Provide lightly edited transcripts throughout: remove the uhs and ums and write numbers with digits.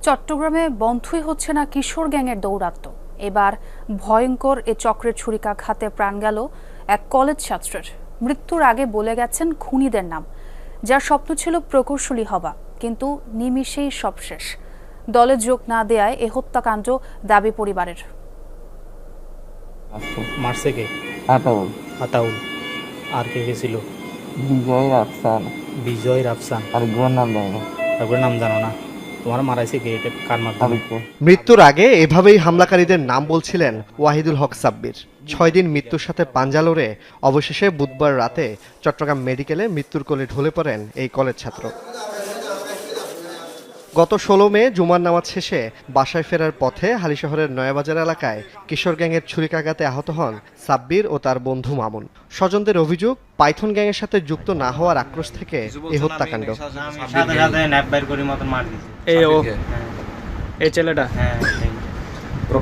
চট্টগ্রামে বন্ধই হচ্ছে না কিশোর গ্যাংয়ের দৌরাত্ম্য। এবার ভয়ঙ্কর এ চক্রের ছুরিকাঘাতে প্রাণ গেল এক কলেজ ছাত্রের। মৃত্যুর আগে বলে গেছেন খুনিদের নাম, যার স্বপ্ন ছিল প্রকৌশলী হওয়া, কিন্তু নিমিষেই সব শেষ। দলে যোগ না দেয়ায় এ হত্যাকাণ্ড দাবি পরিবারের। মারছে কে? আতাউল। আর কে ছিল? বিজয় রাফসান। আর নাম জানো না? তোমার মারাইছে কে? এটা কার মাধ্যমে? মৃত্যুর আগে এভাবেই হামলাকারীদের নাম বলছিলেন ওয়াহিদুল হক সাব্বির। 6 দিন মৃত্যুর সাথে পাঞ্জা লড়ে অবশেষে বুধবার রাতে চট্টগ্রাম মেডিকেলে মৃত্যুর কোলে ঢলে পড়েন এই কলেজ ছাত্র। গত 16 মে জুমার নামাজ শেষে বাসায় ফেরার পথে হালিশহরের নয়াবাজার এলাকায় কিশোর গ্যাংয়ের ছুরিকাঘাতে আহত হন সাব্বির ও তার বন্ধু মামুন। স্বজনদের অভিযোগ, পাইথন গ্যাংয়ের সাথে যুক্ত না হওয়ার আক্রোশ থেকে এই হত্যাকাণ্ড। এই ছেলেটা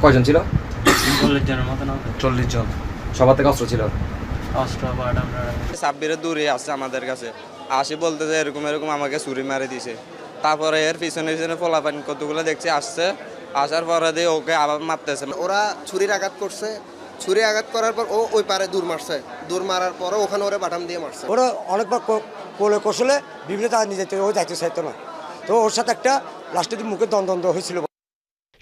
কয়জন ছিল? 40 জনের মতো না? 40 জন। সবার থেকে অস্ত্র ছিল? সাব্বিরের দূরে আসছে আমাদের কাছে, আসি বলতেছে এরকম এরকম আমাকে ছুরি মারে দিছে। তারপরে এর পিছনে পিছনে পোলাপান কতগুলো দেখছে, আসছে, আসার পরে দিয়ে ওকে আবার মারতেছে। ওরা ছুরির আঘাত করছে, ছুরি আঘাত করার পর ও ওই পারে দূর মারছে, দূর মারার পরে ওখানে ওরা বাটাম দিয়ে মারছে। ওরা অনেকবার কোলে কৌশলে বিভিন্ন জায়গায় নিয়ে যেতে, ও যাইতে চাইতো না, তো ওর সাথে একটা লাস্টের মুখে দ্বন্দ্ব হয়েছিল।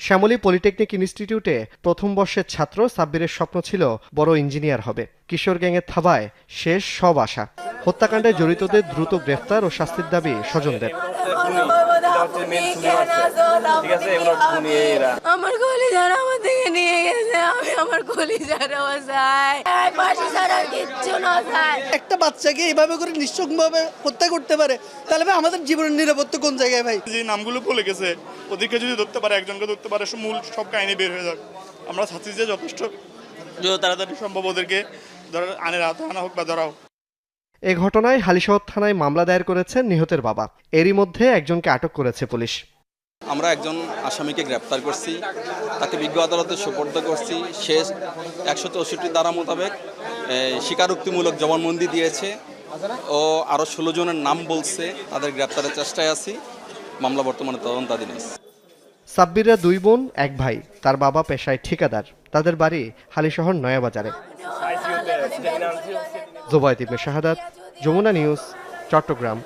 শ্যামলী পলিটেকনিক ইনস্টিটিউটে প্রথম বর্ষের ছাত্র সাব্বিরের স্বপ্ন ছিল বড় ইঞ্জিনিয়ার হবে। কিশোর গ্যাংয়ের থাবায় শেষ সব আশা। হত্যাকাণ্ডে জড়িতদের দ্রুত গ্রেফতার ও শাস্তির দাবি স্বজনদের। আমার কলিজারা আমার থেকে নিয়ে গেছে, আমি আমার কলিজারাও চাই, ফাঁসি ছাড়া কিচ্ছু না চাই। একটা বাচ্চাকে এইভাবে করে নিঃশংসভাবে হত্যা করতে পারে, তাহলে ভাই আমাদের জীবনের নিরাপত্তা কোন জায়গায়? ভাই যে নামগুলো বলে গেছে ওদেরকে যদি ধরতে পারে, একজনকে ধরতে পারে, মূল সব কাহিনী বের হয়ে যাক। আমরা চাচ্ছি যে যথেষ্ট যত তাড়াতাড়ি সম্ভব ওদেরকে আনের হাতে আনা হোক বা ধরা হোক। এ ঘটনায় হালিশহর থানায় মামলা দায়ের করেছেন নিহতের বাবা। এরই মধ্যে একজনকে আটক করেছে পুলিশ। আমরা একজন আসামিকে গ্রেপ্তার করছি, তাকে বিজ্ঞ আদালতে সোপর্দ করছি। শেষ 164 ধারা মোতাবেক স্বীকারোক্তিমূলক জবানবন্দি দিয়েছে ও আরও 16 জনের নাম বলছে। তাদের গ্রেপ্তারের চেষ্টায় আছি। মামলা বর্তমানে তদন্তাধীন আছে। সাব্বিররা 2 বোন 1 ভাই। তার বাবা পেশায় ঠিকাদার। তাদের বাড়ি হালিশহর নয়াবাজারে। জোবায়েদ ইবনে শাহাদাত, যমুনা নিউজ, চট্টগ্রাম।